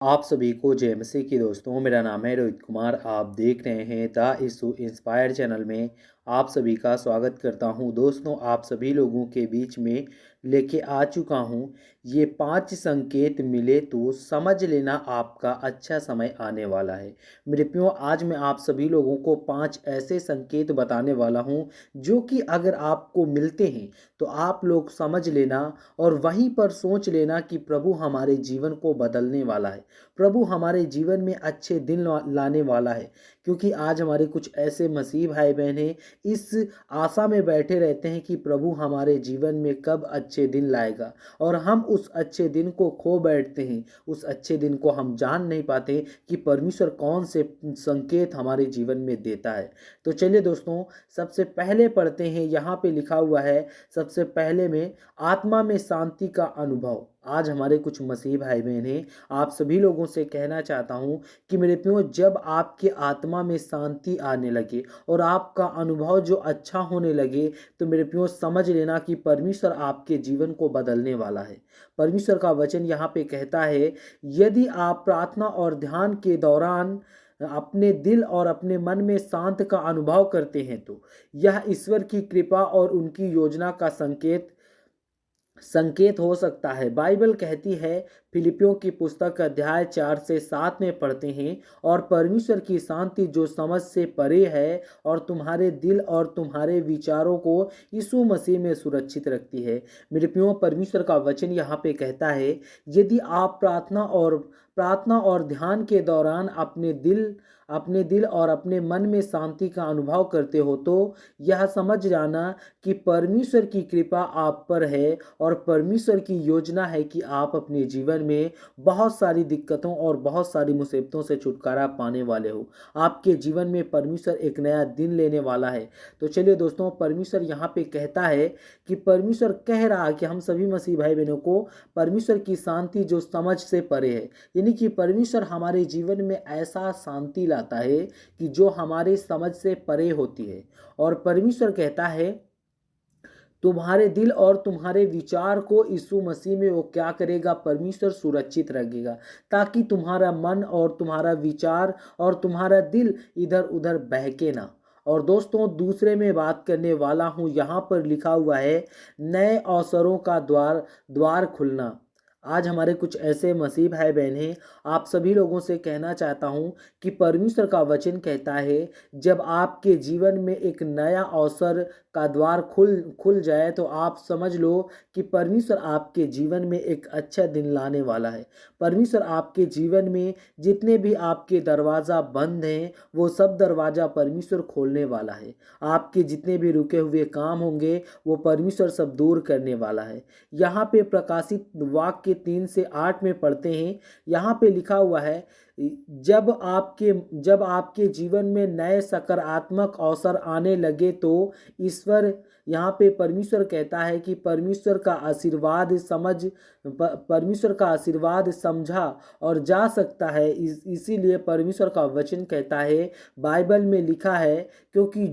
आप सभी को जय मसीह की दोस्तों। मेरा नाम है रोहित कुमार। आप देख रहे हैं द इशू इंस्पायर चैनल में आप सभी का स्वागत करता हूं। दोस्तों, आप सभी लोगों के बीच में लेके आ चुका हूं ये 5 संकेत मिले तो समझ लेना आपका अच्छा समय आने वाला है। मेरे प्रियो, आज मैं आप सभी लोगों को 5 ऐसे संकेत बताने वाला हूं जो कि अगर आपको मिलते हैं तो आप लोग समझ लेना और वहीं पर सोच लेना कि प्रभु हमारे जीवन को बदलने वाला है। प्रभु हमारे जीवन में अच्छे दिन लाने वाला है। क्योंकि आज हमारे कुछ ऐसे मसीह भाई बहन हैं, इस आशा में बैठे रहते हैं कि प्रभु हमारे जीवन में कब अच्छे दिन लाएगा, और हम उस अच्छे दिन को खो बैठते हैं। उस अच्छे दिन को हम जान नहीं पाते कि परमेश्वर कौन से संकेत हमारे जीवन में देता है। तो चलिए दोस्तों, सबसे पहले पढ़ते हैं। यहाँ पे लिखा हुआ है सबसे पहले में आत्मा में शांति का अनुभव। आज हमारे कुछ मसीह भाई बहन हैं, आप सभी लोगों से कहना चाहता हूं कि मेरे प्रियो, जब आपके आत्मा में शांति आने लगे और आपका अनुभव जो अच्छा होने लगे, तो मेरे प्रियो समझ लेना कि परमेश्वर आपके जीवन को बदलने वाला है। परमेश्वर का वचन यहाँ पे कहता है, यदि आप प्रार्थना और ध्यान के दौरान अपने दिल और अपने मन में शांत का अनुभव करते हैं तो यह ईश्वर की कृपा और उनकी योजना का संकेत हो सकता है। बाइबल कहती है, फिलिपियों की पुस्तक अध्याय 4 से 7 में पढ़ते हैं, और परमेश्वर की शांति जो समझ से परे है और तुम्हारे दिल और तुम्हारे विचारों को यीशु मसीह में सुरक्षित रखती है। मेरे प्रियो, परमेश्वर का वचन यहाँ पे कहता है, यदि आप प्रार्थना और ध्यान के दौरान अपने दिल और अपने मन में शांति का अनुभव करते हो तो यह समझ जाना कि परमेश्वर की कृपा आप पर है और परमेश्वर की योजना है कि आप अपने जीवन में बहुत सारी दिक्कतों और बहुत सारी मुसीबतों से छुटकारा पाने वाले हो। आपके जीवन में परमेश्वर एक नया दिन लेने वाला है। तो चलिए दोस्तों, परमेश्वर यहाँ पे कहता है कि परमेश्वर कह रहा है कि हम सभी मसीह भाई बहनों को परमेश्वर की शांति जो समझ से परे है, यानी कि परमेश्वर हमारे जीवन में ऐसा शांति लाता है कि जो हमारे समझ से परे होती है। और परमेश्वर कहता है, तुम्हारे दिल और तुम्हारे विचार को यीशु मसीह में वो क्या करेगा, परमेश्वर सुरक्षित रखेगा, ताकि तुम्हारा मन और तुम्हारा विचार और तुम्हारा दिल इधर उधर बहके ना। और दोस्तों, दूसरे में बात करने वाला हूँ, यहाँ पर लिखा हुआ है, नए अवसरों का द्वार द्वार खुलना। आज हमारे कुछ ऐसे मसीह भाई बहन हैं, आप सभी लोगों से कहना चाहता हूं कि परमेश्वर का वचन कहता है, जब आपके जीवन में एक नया अवसर का द्वार खुल जाए तो आप समझ लो कि परमेश्वर आपके जीवन में एक अच्छा दिन लाने वाला है। परमेश्वर आपके जीवन में जितने भी आपके दरवाज़ा बंद हैं, वो सब दरवाज़ा परमेश्वर खोलने वाला है। आपके जितने भी रुके हुए काम होंगे, वो परमेश्वर सब दूर करने वाला है। यहाँ पे प्रकाशित वाक्य 3 से 8 में पढ़ते हैं। यहाँ पे लिखा हुआ है, जब आपके जीवन में नए सकारात्मक अवसर आने लगे तो ईश्वर, यहाँ पे परमेश्वर कहता है कि परमेश्वर का आशीर्वाद समझा और जा सकता है। इसीलिए परमेश्वर का वचन कहता है, बाइबल में लिखा है, क्योंकि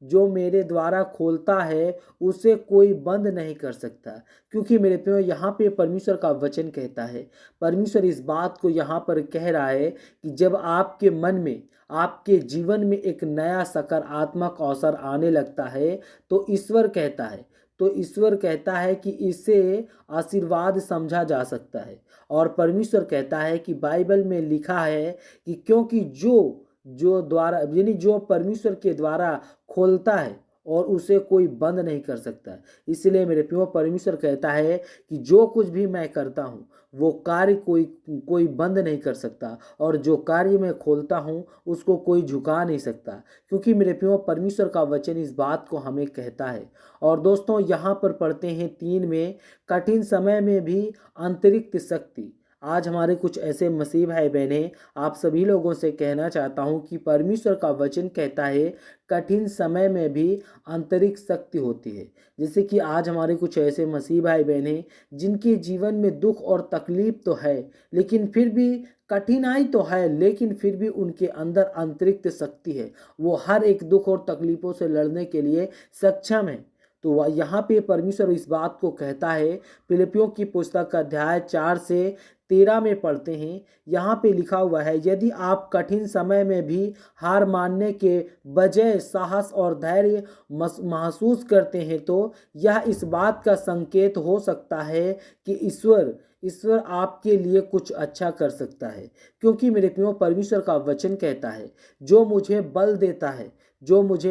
जो मेरे द्वारा खोलता है उसे कोई बंद नहीं कर सकता। क्योंकि मेरे प्रियो, यहाँ पे परमेश्वर का वचन कहता है, परमेश्वर इस बात को यहाँ पर कह रहा है कि जब आपके मन में, आपके जीवन में एक नया सकारात्मक अवसर आने लगता है तो ईश्वर कहता है कि इसे आशीर्वाद समझा जा सकता है। और परमेश्वर कहता है कि बाइबल में लिखा है कि क्योंकि जो द्वारा, यानी जो परमेश्वर के द्वारा खोलता है और उसे कोई बंद नहीं कर सकता। इसलिए मेरे प्रियो, परमेश्वर कहता है कि जो कुछ भी मैं करता हूँ वो कार्य कोई बंद नहीं कर सकता, और जो कार्य मैं खोलता हूँ उसको कोई झुका नहीं सकता। क्योंकि मेरे प्रियो, परमेश्वर का वचन इस बात को हमें कहता है। और दोस्तों, यहाँ पर पढ़ते हैं 3 में, कठिन समय में भी अतिरिक्त शक्ति। आज हमारे कुछ ऐसे मसीह भाई बहनें, आप सभी लोगों से कहना चाहता हूँ कि परमेश्वर का वचन कहता है, कठिन समय में भी आंतरिक शक्ति होती है। जैसे कि आज हमारे कुछ ऐसे मसीह भाई बहनें जिनके जीवन में दुख और तकलीफ तो है, लेकिन फिर भी कठिनाई तो है, लेकिन फिर भी उनके अंदर अतिरिक्त शक्ति है। वो हर एक दुख और तकलीफों से लड़ने के लिए सक्षम है। तो यहाँ पे परमेश्वर इस बात को कहता है, फिलिपियों की पुस्तक अध्याय 4 से 13 में पढ़ते हैं। यहाँ पे लिखा हुआ है, यदि आप कठिन समय में भी हार मानने के बजाय साहस और धैर्य महसूस करते हैं तो यह इस बात का संकेत हो सकता है कि ईश्वर आपके लिए कुछ अच्छा कर सकता है। क्योंकि मेरे प्रियो, परमेश्वर का वचन कहता है, जो मुझे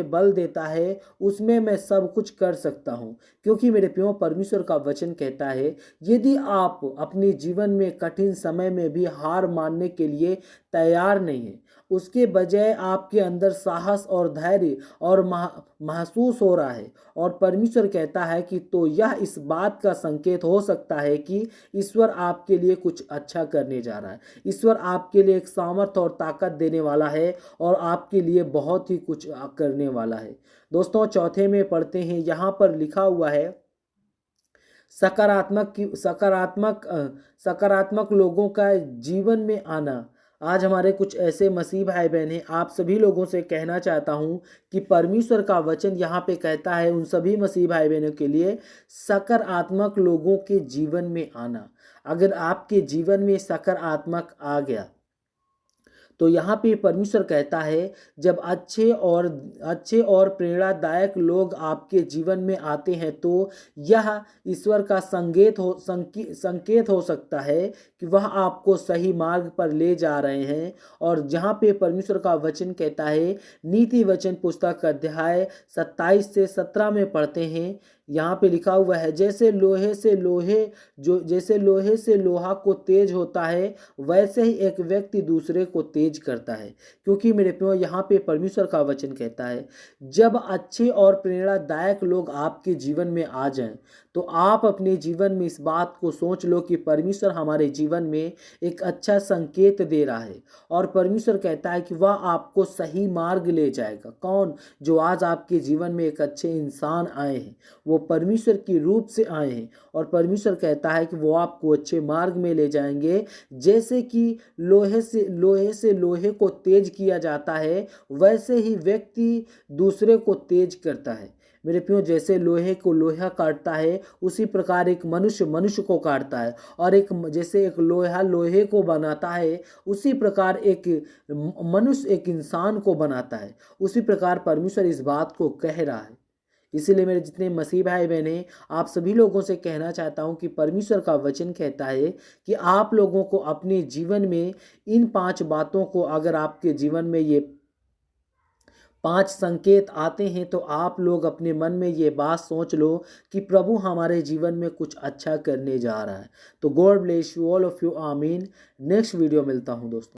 बल देता है उसमें मैं सब कुछ कर सकता हूँ। क्योंकि मेरे प्रियो, परमेश्वर का वचन कहता है, यदि आप अपने जीवन में कठिन समय में भी हार मानने के लिए तैयार नहीं हैं, उसके बजाय आपके अंदर साहस और धैर्य और महसूस हो रहा है, और परमेश्वर कहता है कि तो यह इस बात का संकेत हो सकता है कि ईश्वर आपके लिए कुछ अच्छा करने जा रहा है। ईश्वर आपके लिए एक सामर्थ और ताकत देने वाला है और आपके लिए बहुत ही कुछ करने वाला है। दोस्तों, चौथे में पढ़ते हैं, यहाँ पर लिखा हुआ है, सकारात्मक लोगों का जीवन में आना। आज हमारे कुछ ऐसे मसीह भाई बहन हैं, आप सभी लोगों से कहना चाहता हूं कि परमेश्वर का वचन यहाँ पे कहता है उन सभी मसीह भाई बहनों के लिए, सकारात्मक लोगों के जीवन में आना। अगर आपके जीवन में सकारात्मक आ गया तो यहाँ पे परमेश्वर कहता है, जब अच्छे और प्रेरणादायक लोग आपके जीवन में आते हैं तो यह ईश्वर का संकेत हो सकता है कि वह आपको सही मार्ग पर ले जा रहे हैं। और जहाँ पे परमेश्वर का वचन कहता है, नीति वचन पुस्तक अध्याय 27 से 17 में पढ़ते हैं, यहाँ पे लिखा हुआ है, जैसे लोहे से लोहा को तेज होता है, वैसे ही एक व्यक्ति दूसरे को तेज करता है। क्योंकि मेरे प्रियो, यहाँ पे परमेश्वर का वचन कहता है, जब अच्छे और प्रेरणादायक लोग आपके जीवन में आ जाएं तो आप अपने जीवन में इस बात को सोच लो कि परमेश्वर हमारे जीवन में एक अच्छा संकेत दे रहा है, और परमेश्वर कहता है कि वह आपको सही मार्ग ले जाएगा। कौन? जो आज आपके जीवन में एक अच्छे इंसान आए हैं, वो परमेश्वर के रूप से आए हैं, और परमेश्वर कहता है कि वो आपको अच्छे मार्ग में ले जाएंगे। जैसे कि लोहे से लोहे को तेज किया जाता है, वैसे ही व्यक्ति दूसरे को तेज करता है। मेरे प्रियो, जैसे लोहे को लोहा काटता है, उसी प्रकार एक मनुष्य को काटता है, और जैसे एक लोहा लोहे को बनाता है, उसी प्रकार एक मनुष्य एक इंसान को बनाता है। उसी प्रकार परमेश्वर इस बात को कह रहा है। इसीलिए मेरे जितने मसीह भाई बहन, आप सभी लोगों से कहना चाहता हूं कि परमेश्वर का वचन कहता है कि आप लोगों को अपने जीवन में इन 5 बातों को, अगर आपके जीवन में ये 5 संकेत आते हैं तो आप लोग अपने मन में ये बात सोच लो कि प्रभु हमारे जीवन में कुछ अच्छा करने जा रहा है। तो God bless you all of you, आमीन। नेक्स्ट वीडियो मिलता हूं दोस्तों।